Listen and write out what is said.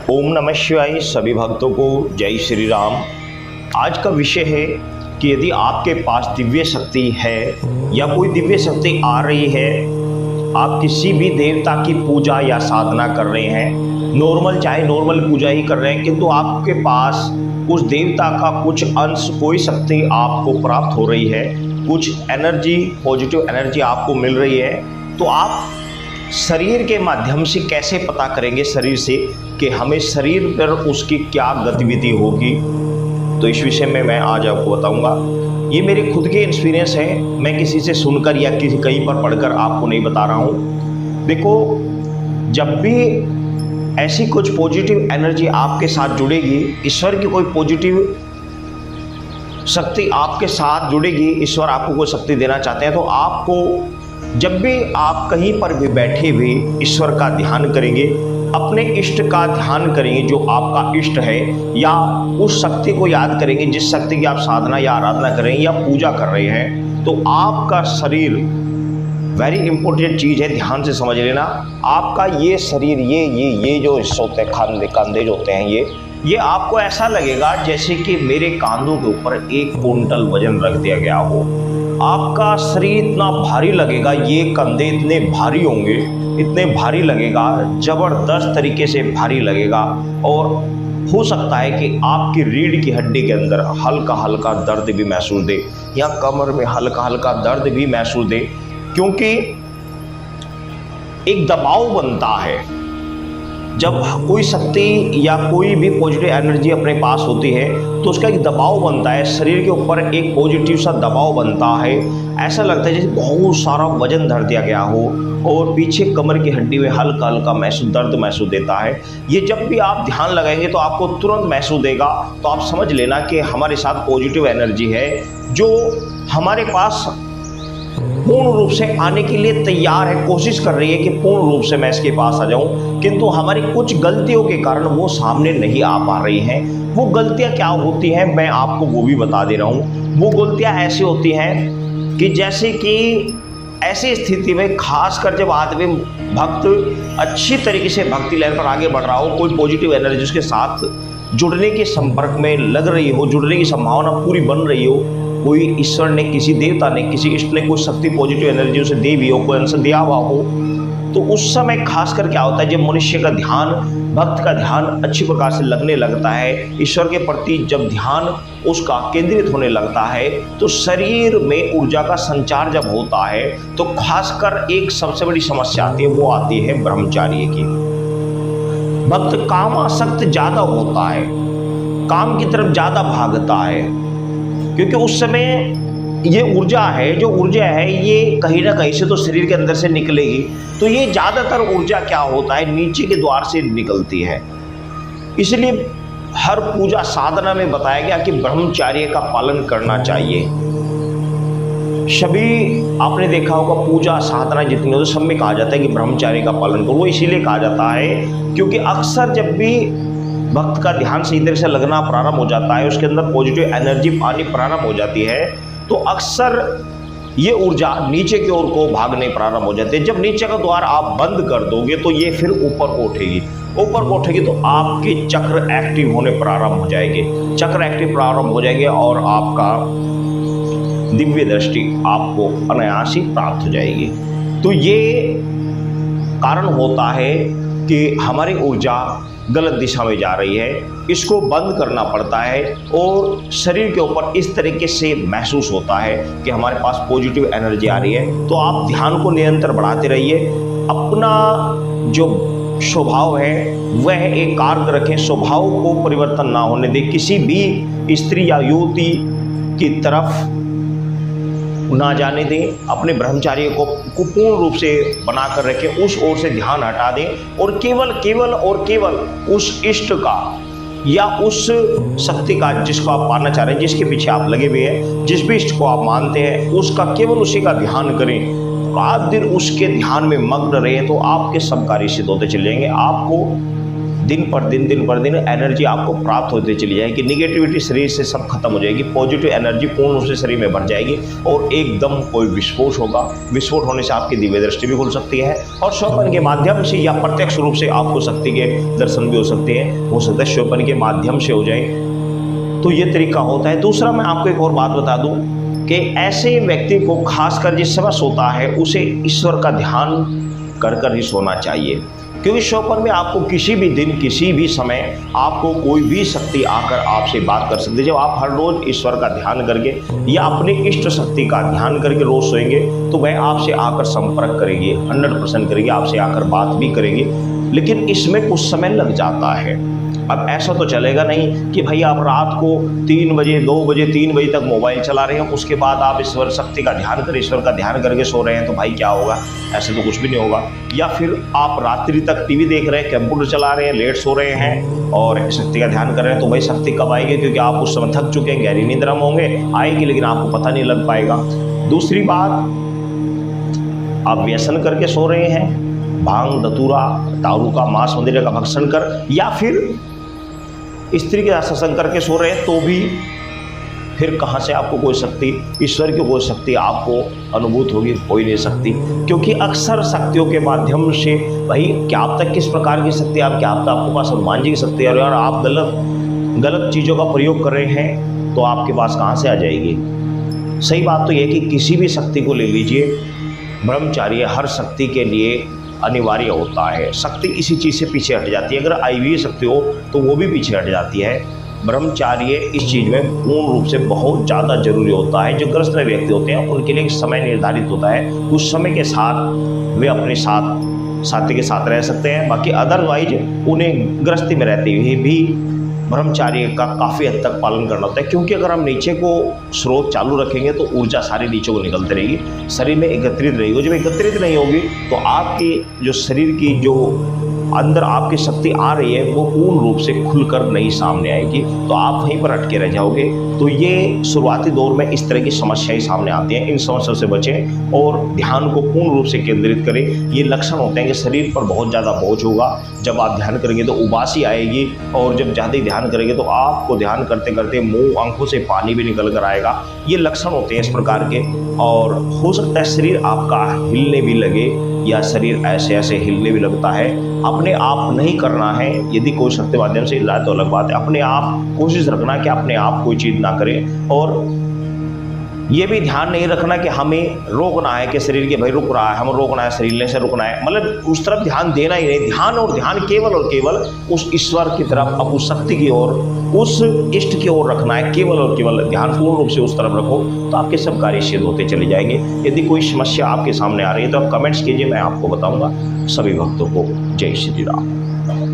ओम नमः शिवाय। सभी भक्तों को जय श्री राम। आज का विषय है कि यदि आपके पास दिव्य शक्ति है या कोई दिव्य शक्ति आ रही है, आप किसी भी देवता की पूजा या साधना कर रहे हैं, नॉर्मल चाहे नॉर्मल पूजा ही कर रहे हैं, किंतु आपके पास उस देवता का कुछ अंश, कोई शक्ति आपको प्राप्त हो रही है, कुछ एनर्जी, पॉजिटिव एनर्जी आपको मिल रही है, तो आप शरीर के माध्यम से कैसे पता करेंगे शरीर से कि हमें शरीर पर उसकी क्या गतिविधि होगी। तो इस विषय में मैं आज आपको बताऊंगा। ये मेरे खुद के एक्सपीरियंस है, मैं किसी से सुनकर या किसी कहीं पर पढ़कर आपको नहीं बता रहा हूँ। देखो, जब भी ऐसी कुछ पॉजिटिव एनर्जी आपके साथ जुड़ेगी, ईश्वर की कोई पॉजिटिव शक्ति आपके साथ जुड़ेगी, ईश्वर आपको कोई शक्ति देना चाहते हैं, तो आपको जब भी आप कहीं पर भी बैठे हुए ईश्वर का ध्यान करेंगे, अपने इष्ट का ध्यान करेंगे जो आपका इष्ट है, या उस शक्ति को याद करेंगे जिस शक्ति की आप साधना या आराधना कर रहे हैं या पूजा कर रहे हैं, तो आपका शरीर, वेरी इंपॉर्टेंट चीज़ है, ध्यान से समझ लेना, आपका ये शरीर, ये जो हिस्से होते हैं, कंधे जो होते हैं, ये आपको ऐसा लगेगा जैसे कि मेरे कांधों के ऊपर 1 कुंटल वजन रख दिया गया हो। आपका शरीर इतना भारी लगेगा, ये कंधे इतने भारी होंगे, इतने भारी लगेगा, ज़बरदस्त तरीके से भारी लगेगा। और हो सकता है कि आपकी रीढ़ की हड्डी के अंदर हल्का हल्का दर्द भी महसूस दे, या कमर में हल्का हल्का दर्द भी महसूस दे, क्योंकि एक दबाव बनता है। जब कोई शक्ति या कोई भी पॉजिटिव एनर्जी अपने पास होती है तो उसका एक दबाव बनता है, शरीर के ऊपर एक पॉजिटिव सा दबाव बनता है। ऐसा लगता है जैसे बहुत सारा वजन धर दिया गया हो, और पीछे कमर की हड्डी में हल्का हल्का दर्द महसूस देता है। ये जब भी आप ध्यान लगाएंगे तो आपको तुरंत महसूस देगा। तो आप समझ लेना कि हमारे साथ पॉजिटिव एनर्जी है जो हमारे पास पूर्ण रूप से आने के लिए तैयार है, कोशिश कर रही है कि पूर्ण रूप से मैं इसके पास आ जाऊं, किंतु हमारी कुछ गलतियों के कारण वो सामने नहीं आ पा रही हैं। वो गलतियां क्या होती हैं, मैं आपको वो भी बता दे रहा हूं। वो गलतियां ऐसी होती हैं कि जैसे कि ऐसी स्थिति में, खासकर जब आदमी भक्त अच्छी तरीके से भक्ति लाइन पर आगे बढ़ रहा हो, कोई पॉजिटिव एनर्जी उसके साथ जुड़ने के संपर्क में लग रही हो, जुड़ने की संभावना पूरी बन रही हो, कोई ईश्वर ने, किसी देवता ने, किसी इष्ट ने कोई शक्ति, पॉजिटिव एनर्जी उसे दे भी हो, कोई अंश दिया हुआ हो, तो उस समय खासकर क्या होता है, जब मनुष्य का ध्यान, भक्त का ध्यान अच्छी प्रकार से लगने लगता है, ईश्वर के प्रति जब ध्यान उसका केंद्रित होने लगता है, तो शरीर में ऊर्जा का संचार जब होता है, तो खासकर एक सबसे बड़ी समस्या आती है, वो आती है ब्रह्मचार्य की। भक्त कामासक्त ज्यादा होता है, काम की तरफ ज्यादा भागता है, क्योंकि उस समय ये ऊर्जा है, जो ऊर्जा है ये कहीं ना कहीं से तो शरीर के अंदर से निकलेगी। तो ये ज़्यादातर ऊर्जा क्या होता है, नीचे के द्वार से निकलती है। इसलिए हर पूजा साधना में बताया गया कि ब्रह्मचर्य का पालन करना चाहिए। सभी आपने देखा होगा, पूजा साधना जितनी हो, तो सब में कहा जाता है कि ब्रह्मचर्य का पालन करो। वो इसीलिए कहा जाता है क्योंकि अक्सर जब भी भक्त का ध्यान सही तरह से लगना प्रारंभ हो जाता है, उसके अंदर पॉजिटिव एनर्जी आनी प्रारंभ हो जाती है, तो अक्सर ये ऊर्जा नीचे की ओर को भागने प्रारंभ हो जाती है। जब नीचे का द्वार आप बंद कर दोगे तो ये फिर ऊपर को उठेगी, ऊपर को उठेगी तो आपके चक्र एक्टिव होने प्रारंभ हो जाएंगे, चक्र एक्टिव प्रारंभ हो जाएंगे, और आपका दिव्य दृष्टि आपको अनायास ही प्राप्त हो जाएगी। तो ये कारण होता है कि हमारी ऊर्जा गलत दिशा में जा रही है, इसको बंद करना पड़ता है, और शरीर के ऊपर इस तरीके से महसूस होता है कि हमारे पास पॉजिटिव एनर्जी आ रही है। तो आप ध्यान को निरंतर बढ़ाते रहिए, अपना जो स्वभाव है वह एक कार्य रखें, स्वभाव को परिवर्तन ना होने दें, किसी भी स्त्री या युवती की तरफ ना जाने दें, अपने ब्रह्मचार्य को पूर्ण रूप से बनाकर रखें, उस ओर से ध्यान हटा दें, और केवल उस इष्ट का या उस शक्ति का जिसको आप पाना चाह रहे हैं, जिसके पीछे आप लगे हुए हैं, जिस भी इष्ट को आप मानते हैं, उसका केवल उसी का ध्यान करें, रात दिन उसके ध्यान में मग्न रहे, तो आपके सब कार्य सिद्ध होते चले जाएंगे। आपको दिन पर दिन एनर्जी आपको प्राप्त होती चली जाएगी, निगेटिविटी शरीर से सब खत्म हो जाएगी, पॉजिटिव एनर्जी पूर्ण रूप से शरीर में भर जाएगी और एकदम कोई विस्फोट होगा। विस्फोट होने से आपकी दिव्य दृष्टि भी खुल सकती है और स्वप्न के माध्यम से या प्रत्यक्ष रूप से आपको शक्ति के दर्शन भी हो सकते हैं। हो सकता है स्वप्न के माध्यम से हो जाए, तो ये तरीका होता है। दूसरा मैं आपको एक और बात बता दूं कि ऐसे व्यक्ति को खासकर जिस समय सोता है उसे ईश्वर का ध्यान कर ही सोना चाहिए, क्योंकि स्वप्न में आपको किसी भी दिन किसी भी समय आपको कोई भी शक्ति आकर आपसे बात कर सकती है। जब आप हर रोज ईश्वर का ध्यान करके या अपनी इष्ट शक्ति का ध्यान करके रोज सोएंगे तो वह आपसे आकर संपर्क करेगी, 100% करेगी, आपसे आकर बात भी करेगी। लेकिन इसमें कुछ समय लग जाता है। अब ऐसा तो चलेगा नहीं कि भाई आप रात को 3 बजे 2 बजे 3 बजे तक मोबाइल चला रहे हैं, उसके बाद आप ईश्वर शक्ति का ध्यान करें, ईश्वर का ध्यान करके सो रहे हैं, तो भाई क्या होगा? ऐसे तो कुछ भी नहीं होगा। या फिर आप रात्रि तक टीवी देख रहे हैं, कंप्यूटर चला रहे हैं, लेट सो रहे हैं और शक्ति का ध्यान कर रहे हैं, तो भाई शक्ति कब आएगी? क्योंकि आप उस समय थक चुके हैं, गहरी निद्रा में होंगे, आएगी लेकिन आपको पता नहीं लग पाएगा। दूसरी बात, आप व्यसन करके सो रहे हैं, भांग धतूरा दारू का मांस मंदिर का भक्षण कर या फिर स्त्री के साथ सत्संग करके सो रहे हैं, तो भी फिर कहाँ से आपको कोई शक्ति, ईश्वर की कोई शक्ति आपको अनुभूत होगी? हो ही नहीं सकती, क्योंकि अक्सर शक्तियों के माध्यम से भाई क्या आप तक किस प्रकार की शक्ति आपके आपके पास हनुमान जी की शक्ति है और आप गलत चीज़ों का प्रयोग कर रहे हैं तो आपके पास कहाँ से आ जाएगी? सही बात तो यह कि किसी भी शक्ति को ले लीजिए, ब्रह्मचार्य हर शक्ति के लिए अनिवार्य होता है। शक्ति इसी चीज़ से पीछे हट जाती है। अगर आईवी शक्ति हो तो वो भी पीछे हट जाती है। ब्रह्मचार्य इस चीज़ में पूर्ण रूप से बहुत ज़्यादा जरूरी होता है। जो ग्रस्त व्यक्ति होते हैं उनके लिए एक समय निर्धारित होता है, उस समय के साथ वे अपने साथी के साथ रह सकते हैं। बाकी अदरवाइज उन्हें गृहस्थी में रहते हुए भी ब्रह्मचार्य का काफ़ी हद तक पालन करना होता है, क्योंकि अगर हम नीचे को स्रोत चालू रखेंगे तो ऊर्जा सारी नीचे को निकलती रहेगी, शरीर में एकत्रित रहेगी। जब एकत्रित नहीं होगी तो आपकी जो शरीर की जो अंदर आपकी शक्ति आ रही है वो पूर्ण रूप से खुलकर नहीं सामने आएगी, तो आप वहीं पर अटके रह जाओगे। तो ये शुरुआती दौर में इस तरह की समस्याएं सामने आती हैं। इन समस्याओं से बचें और ध्यान को पूर्ण रूप से केंद्रित करें। ये लक्षण होते हैं कि शरीर पर बहुत ज़्यादा बोझ होगा, जब आप ध्यान करेंगे तो उबासी आएगी और जब ज़्यादा ध्यान करेंगे तो आपको ध्यान करते करते मुंह आंखों से पानी भी निकल कर आएगा। ये लक्षण होते हैं इस प्रकार के, और हो सकता है शरीर आपका हिलने भी लगे या शरीर ऐसे हिलने भी लगता है। अपने आप नहीं करना है, यदि कोई शक्ति माध्यम से हिला तो अलग बात है। अपने आप कोशिश रखना कि अपने आप कोई चीज़ ना करें, और ये भी ध्यान नहीं रखना कि हमें रोकना है कि शरीर के भाई रुक रहा है, हमें रोकना है, शरीर से रुकना है, मतलब उस तरफ ध्यान देना ही नहीं। ध्यान केवल और केवल उस ईश्वर की तरफ, अब उस शक्ति की ओर, उस इष्ट की ओर रखना है, केवल और केवल ध्यान पूर्ण रूप से उस तरफ रखो, तो आपके सब कार्य सिद्ध होते चले जाएंगे। यदि कोई समस्या आपके सामने आ रही है तो आप कमेंट्स कीजिए, मैं आपको बताऊंगा। सभी भक्तों को जय श्री राम।